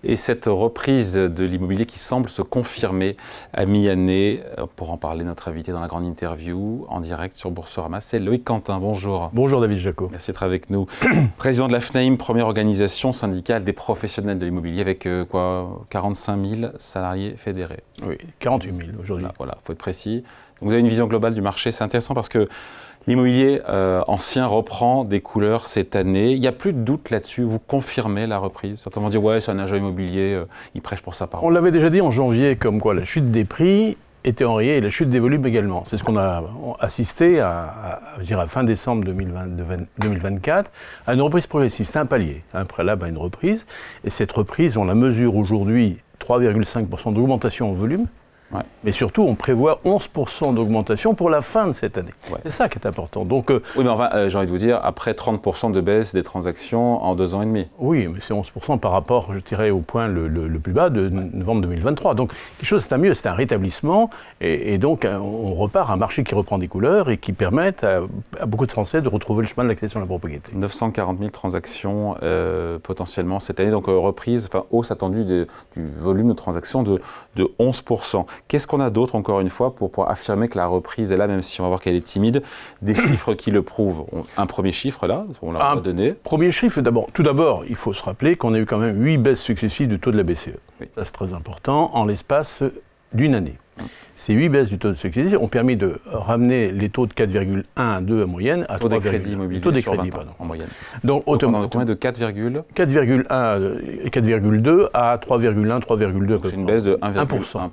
et cette reprise de l'immobilier qui semble se confirmer à mi-année. Pour en parler, notre invité dans la grande interview en direct sur Boursorama, c'est Loïc Quentin. Bonjour. Bonjour David Jaco. Merci d'être avec nous. Président de la FNAIM, première organisation syndicale des professionnels de l'immobilier avec 45 000 salariés fédérés. Oui, 48 000 aujourd'hui. Voilà, il faut être précis. Donc vous avez une vision globale du marché, c'est intéressant parce que l'immobilier ancien reprend des couleurs cette année. Il n'y a plus de doute là-dessus. Vous confirmez la reprise. Certains vont dire ouais, c'est un agent immobilier, il prêche pour sa paroisse. On l'avait déjà dit en janvier, comme quoi la chute des prix était enrayée et la chute des volumes également. C'est ce qu'on a assisté à fin décembre 2024 à une reprise progressive. C'est un palier, un préalable à une reprise. Et cette reprise, on la mesure aujourd'hui 3,5% d'augmentation en volume. Ouais. Mais surtout, on prévoit 11% d'augmentation pour la fin de cette année. Ouais. C'est ça qui est important. Donc, oui, mais enfin, j'ai envie de vous dire, après 30% de baisse des transactions en 2 ans et demi. Oui, mais c'est 11% par rapport, je dirais, au point le plus bas de novembre 2023. Donc, quelque chose, c'est un mieux, c'est un rétablissement. Et donc, on repart à un marché qui reprend des couleurs et qui permettent à beaucoup de Français de retrouver le chemin de l'accession à la propriété. 940 000 transactions potentiellement cette année. Donc, reprise, enfin, hausse attendue du volume de transactions de 11%. Qu'est-ce qu'on a d'autre, encore une fois, pour pouvoir affirmer que la reprise est là, même si on va voir qu'elle est timide? Des chiffres qui le prouvent. Un premier chiffre, là, on l'a donné. Premier chiffre, tout d'abord, il faut se rappeler qu'on a eu quand même 8 baisses successives du taux de la BCE. Oui. Ça, c'est très important, en l'espace d'une année. Ces 8 baisses du taux de successifs ont permis de ramener les taux de 4,1 à 2 en moyenne à 3,1. Taux des crédits immobiliers taux des sur crédits, 20 ans, pardon. en moyenne. Donc autrement, combien de 4,1 et 4,2 à 3,1, 3,2. C'est une baisse de 1%.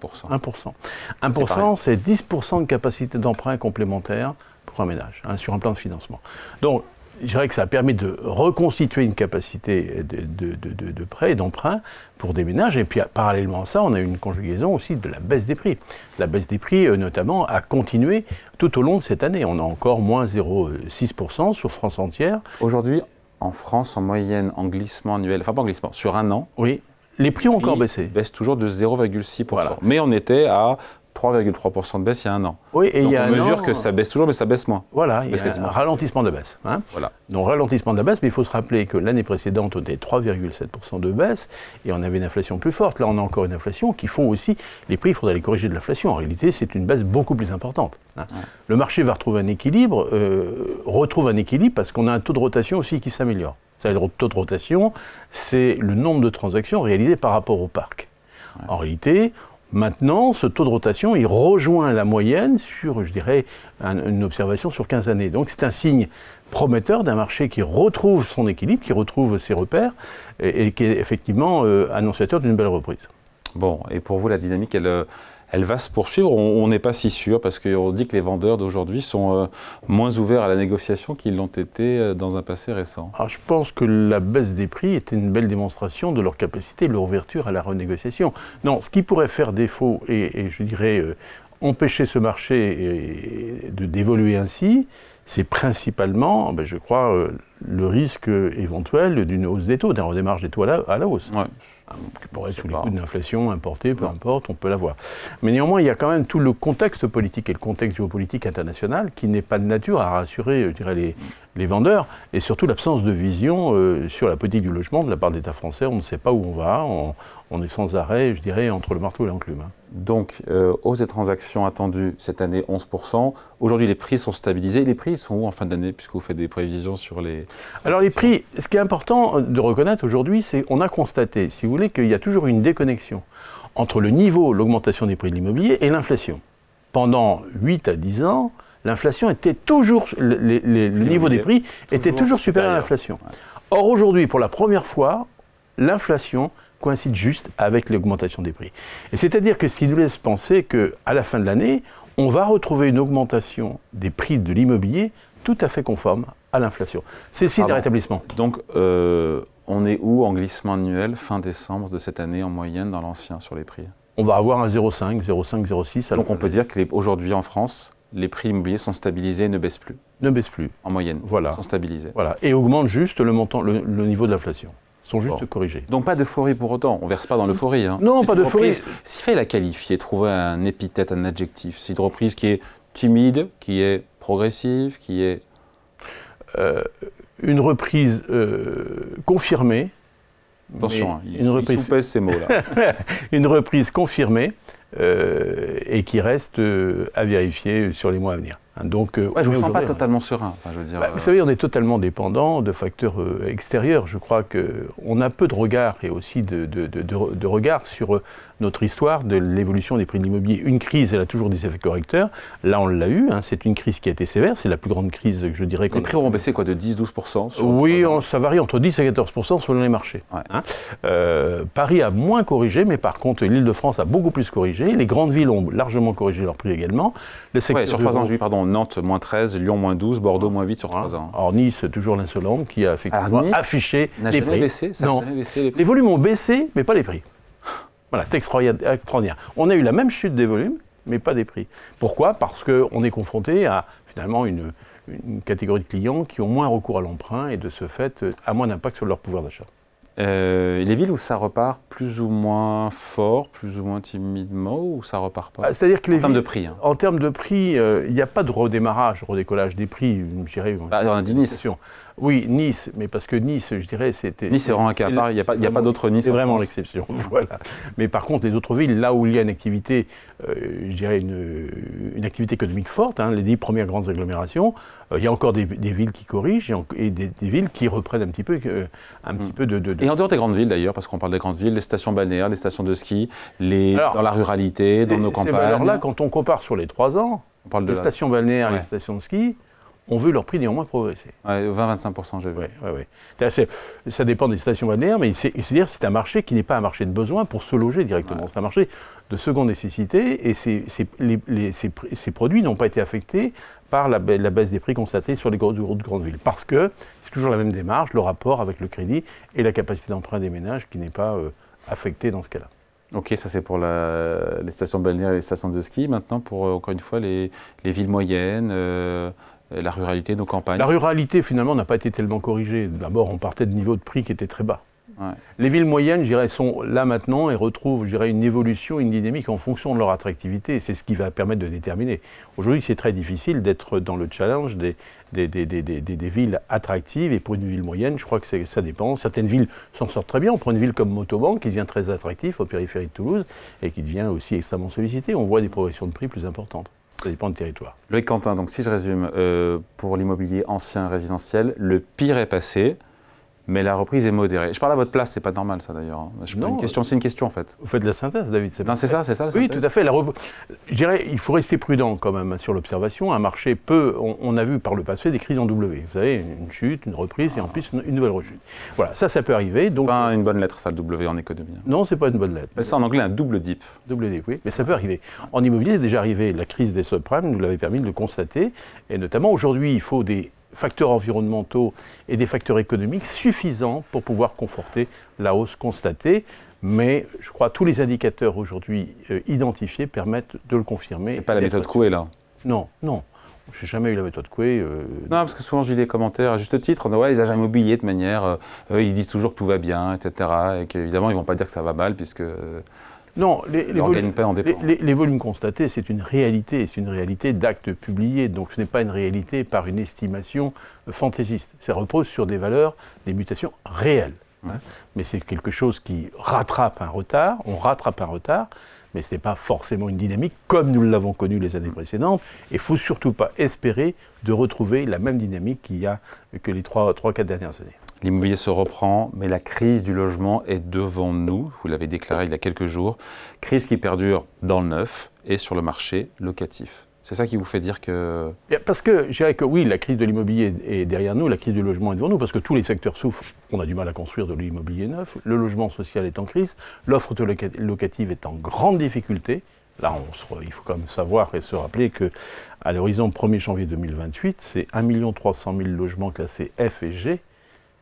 1%, c'est 10% de capacité d'emprunt complémentaire pour un ménage, sur un plan de financement. Donc, je dirais que ça a permis de reconstituer une capacité de prêt et d'emprunt pour des ménages. Et puis, parallèlement à ça, on a eu une conjugaison aussi de la baisse des prix. La baisse des prix, notamment, a continué tout au long de cette année. On a encore moins 0,6% sur France entière. Aujourd'hui, en France, en moyenne, en glissement annuel, enfin pas en glissement, sur un an, oui, les prix ont encore baissé. Baissent toujours de 0,6%. Voilà. Mais on était à 3,3% de baisse il y a un an. Oui, et donc il y a on mesure que ça baisse toujours, mais ça baisse moins. Voilà, il y a un ralentissement de la baisse. Hein. Voilà. Donc ralentissement de la baisse, mais il faut se rappeler que l'année précédente, on était 3,7% de baisse, et on avait une inflation plus forte. Là, on a encore une inflation qui font aussi, les prix, il faudra les corriger de l'inflation. En réalité, c'est une baisse beaucoup plus importante. Hein. Ouais. Le marché va retrouver un équilibre, retrouve un équilibre parce qu'on a un taux de rotation aussi qui s'améliore. Le taux de rotation, c'est le nombre de transactions réalisées par rapport au parc. Ouais. En réalité, maintenant, ce taux de rotation, il rejoint la moyenne sur, je dirais, une observation sur 15 années. Donc c'est un signe prometteur d'un marché qui retrouve son équilibre, qui retrouve ses repères et qui est effectivement annonciateur d'une belle reprise. Bon, et pour vous, la dynamique, elle va se poursuivre? On n'est pas si sûr parce qu'on dit que les vendeurs d'aujourd'hui sont moins ouverts à la négociation qu'ils l'ont été dans un passé récent. Alors, je pense que la baisse des prix était une belle démonstration de leur capacité, de leur ouverture à la renégociation. Non, ce qui pourrait faire défaut et je dirais empêcher ce marché d'évoluer ainsi, c'est principalement, je crois, le risque éventuel d'une hausse des taux, d'un redémarrage des taux à la hausse. Ouais. Qui pourrait être sous les coups de l'inflation importée, peu importe, on peut l'avoir. Mais néanmoins, il y a quand même tout le contexte politique et le contexte géopolitique international qui n'est pas de nature à rassurer, je dirais, les vendeurs, et surtout l'absence de vision sur la politique du logement de la part de l'État français. On ne sait pas où on va, on est sans arrêt, je dirais, entre le marteau et l'enclume. Donc, hausse des transactions attendues cette année, 11%. Aujourd'hui, les prix sont stabilisés. Les prix sont où en fin d'année, puisque vous faites des prévisions sur les... Alors, les prix, ce qui est important de reconnaître aujourd'hui, c'est qu'on a constaté, si vous voulez, qu'il y a toujours une déconnexion entre le niveau, l'augmentation des prix de l'immobilier et l'inflation. Pendant 8 à 10 ans, l'inflation était toujours, le niveau des prix était toujours supérieur à l'inflation. Ouais. Or, aujourd'hui, pour la première fois, l'inflation coïncide juste avec l'augmentation des prix. Et c'est-à-dire que ce qui nous laisse penser qu'à la fin de l'année, on va retrouver une augmentation des prix de l'immobilier tout à fait conforme à l'inflation. C'est le signe d'un rétablissement. Donc, on est où en glissement annuel fin décembre de cette année en moyenne dans l'ancien sur les prix? On va avoir un 0,5, 0,5, 0,6. Donc on peut dire qu'aujourd'hui en France, les prix immobiliers sont stabilisés et ne baissent plus? Ne baissent plus. En moyenne, voilà. Ils sont stabilisés. Voilà. Et augmentent juste le montant, le niveau de l'inflation. Ils sont juste corrigés. Donc pas d'euphorie pour autant, on ne verse pas dans l'euphorie. Hein. Non, pas d'euphorie. S'il fallait la qualifier, trouver un épithète, un adjectif, c'est une reprise qui est timide, qui est progressive, qui est... une reprise confirmée, Attention, il sous-pèse ces mots-là. Une reprise confirmée et qui reste à vérifier sur les mois à venir. Donc, je ne vous sens pas totalement serein. Enfin, je veux dire, vous savez, on est totalement dépendant de facteurs extérieurs. Je crois qu'on a peu de regard et aussi de regard sur notre histoire de l'évolution des prix de l'immobilier. Une crise, elle a toujours des effets correcteurs. Là, on l'a eu. Hein, c'est une crise qui a été sévère. C'est la plus grande crise, je dirais. Les prix auront baissé quoi, de 10-12% Oui, ça varie entre 10 et 14% selon les marchés. Ouais. Hein. Paris a moins corrigé, mais par contre, l'Île-de-France a beaucoup plus corrigé. Les grandes villes ont largement corrigé leurs prix également. Sur 3 ans, je dis, pardon, Nantes, moins 13, Lyon, moins 12, Bordeaux, moins 8 sur 3 ans. Alors Nice, toujours l'insolente, qui a effectivement affiché les prix. Baissé, ça n'a jamais baissé les prix. Les volumes ont baissé, mais pas les prix. Voilà, c'est extraordinaire. On a eu la même chute des volumes, mais pas des prix. Pourquoi ? Parce qu'on est confronté à, finalement, une catégorie de clients qui ont moins recours à l'emprunt et de ce fait, a moins d'impact sur leur pouvoir d'achat. Les villes où ça repart plus ou moins fort, plus ou moins timidement, ou ça repart pas? C'est-à-dire que en termes de prix. Hein. En termes de prix, il n'y a pas de redécollage des prix, je dirais. On a dit Nice. Oui, Nice, mais parce que Nice, je dirais, c'était... Nice, c'est vraiment un cas à part, il n'y a pas d'autres Nice. C'est vraiment l'exception, voilà. Mais par contre, les autres villes, là où il y a une activité, je dirais une activité économique forte, hein, les 10 premières grandes agglomérations, il y a encore des villes qui corrigent et des villes qui reprennent un petit peu de... Et en dehors des grandes villes d'ailleurs, parce qu'on parle des grandes villes, les stations balnéaires, les stations de ski, dans la ruralité, dans nos campagnes... Alors là, quand on compare sur les 3 ans, les stations balnéaires et les stations de ski ont vu leur prix néanmoins progresser. 20-25%, j'ai vu. Ça dépend des stations balnéaires, mais c'est-à-dire c'est un marché qui n'est pas un marché de besoin pour se loger directement. Ouais. C'est un marché de seconde nécessité et ces produits n'ont pas été affectés par la baisse des prix constatée sur les grandes villes. Parce que c'est toujours la même démarche, le rapport avec le crédit et la capacité d'emprunt des ménages qui n'est pas affectée dans ce cas-là. Ok, ça c'est pour les stations balnéaires et les stations de ski. Maintenant, pour encore une fois, les villes moyennes, la ruralité, nos campagnes. La ruralité, finalement, n'a pas été tellement corrigée. D'abord, on partait de niveaux de prix qui étaient très bas. Ouais. Les villes moyennes, je dirais, sont là maintenant et retrouvent, je dirais, une évolution, une dynamique en fonction de leur attractivité. C'est ce qui va permettre de déterminer. Aujourd'hui, c'est très difficile d'être dans le challenge des villes attractives. Et pour une ville moyenne, je crois que ça dépend. Certaines villes s'en sortent très bien. On prend une ville comme Montauban, qui devient très attractif, au périphérie de Toulouse, et qui devient aussi extrêmement sollicité. On voit des progressions de prix plus importantes. Ça dépend du territoire. Loïc Quentin, donc si je résume, pour l'immobilier ancien résidentiel, le pire est passé, mais la reprise est modérée. Je parle à votre place, c'est pas normal ça d'ailleurs. Hein. C'est une question en fait. Vous faites de la synthèse, David. Non, c'est ça la synthèse. Oui, tout à fait. Je dirais, il faut rester prudent quand même sur l'observation. Un marché on a vu par le passé des crises en W. Vous savez, une chute, une reprise et en plus une nouvelle rechute. Voilà, ça peut arriver. Donc, pas une bonne lettre ça, le W en économie. Non, c'est pas une bonne lettre. Mais c'est en anglais un double dip. Double dip, oui, mais ça peut arriver. En immobilier, c'est déjà arrivé. La crise des subprimes nous l'avait permis de le constater. Et notamment aujourd'hui, il faut des facteurs environnementaux et des facteurs économiques suffisants pour pouvoir conforter la hausse constatée. Mais je crois que tous les indicateurs aujourd'hui identifiés permettent de le confirmer. C'est pas la méthode Coué là? Non. Je n'ai jamais eu la méthode Coué. Non, parce que souvent je lis des commentaires à juste titre, ouais, les agents immobiliers de manière, ils disent toujours que tout va bien, etc. Et qu'évidemment ils ne vont pas dire que ça va mal puisque... Non, les volumes constatés, c'est une réalité d'actes publiés, donc ce n'est pas une réalité par une estimation fantaisiste. Ça repose sur des valeurs, des mutations réelles. Hein. Mais c'est quelque chose qui rattrape un retard, on rattrape un retard, mais ce n'est pas forcément une dynamique comme nous l'avons connu les années précédentes. Et il ne faut surtout pas espérer de retrouver la même dynamique qu'il y a que les 3-4 dernières années. L'immobilier se reprend, mais la crise du logement est devant nous, vous l'avez déclaré il y a quelques jours. Crise qui perdure dans le neuf et sur le marché locatif. C'est ça qui vous fait dire que... Parce que je dirais que oui, la crise de l'immobilier est derrière nous, la crise du logement est devant nous, parce que tous les secteurs souffrent. On a du mal à construire de l'immobilier neuf, le logement social est en crise, l'offre locative est en grande difficulté. Là, il faut quand même savoir et se rappeler qu'à l'horizon 1er janvier 2028, c'est 1 300 000 logements classés F et G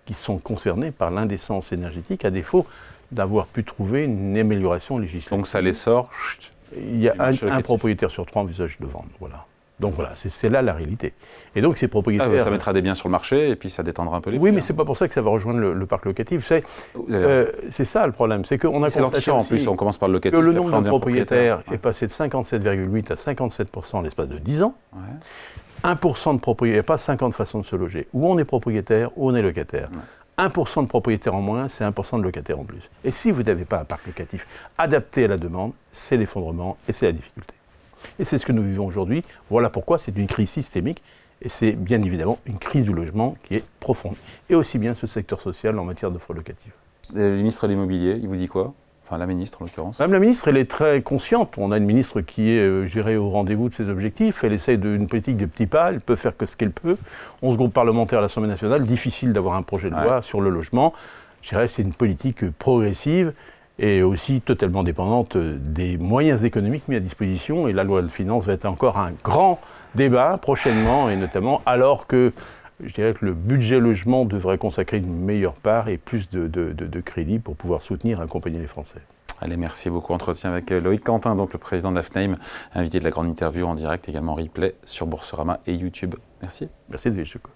qui sont concernés par l'indécence énergétique, à défaut d'avoir pu trouver une amélioration législative. Donc ça les sort. Il y a un propriétaire sur 3 envisage de vendre. Voilà. Donc voilà, c'est là la réalité. Et donc ces propriétaires... ça mettra des biens sur le marché et puis ça détendra un peu les prix. Oui, mais c'est pas pour ça que ça va rejoindre le parc locatif. C'est ça le problème. C'est qu'on a constaté en plus, on commence par le locatif. Que le nombre de propriétaires est passé de 57,8 à 57% en l'espace de 10 ans. Ouais. 1% de propriétaires, il n'y a pas 50 façons de se loger. Ou on est propriétaire, ou on est locataire. 1% de propriétaires en moins, c'est 1% de locataires en plus. Et si vous n'avez pas un parc locatif adapté à la demande, c'est l'effondrement et c'est la difficulté. Et c'est ce que nous vivons aujourd'hui. Voilà pourquoi c'est une crise systémique et c'est bien évidemment une crise du logement qui est profonde. Et aussi bien ce secteur social en matière d'offres locatives. Le ministre de l'Immobilier, il vous dit quoi? Enfin, la ministre, en l'occurrence. Madame la ministre, elle est très consciente. On a une ministre qui est, je dirais, au rendez-vous de ses objectifs. Elle essaye d'une politique de petits pas. Elle peut faire que ce qu'elle peut. 11 groupes parlementaires à l'Assemblée nationale. Difficile d'avoir un projet de loi sur le logement. Je dirais c'est une politique progressive et aussi totalement dépendante des moyens économiques mis à disposition. Et la loi de finances va être encore un grand débat prochainement, et notamment alors que je dirais que le budget logement devrait consacrer une meilleure part et plus de crédit pour pouvoir soutenir et accompagner les Français. Allez, merci beaucoup. Entretien avec Loïc Quentin, donc le président de l'AFNAIM, invité de la grande interview en direct, également replay sur Boursorama et YouTube. Merci. Merci de Choco.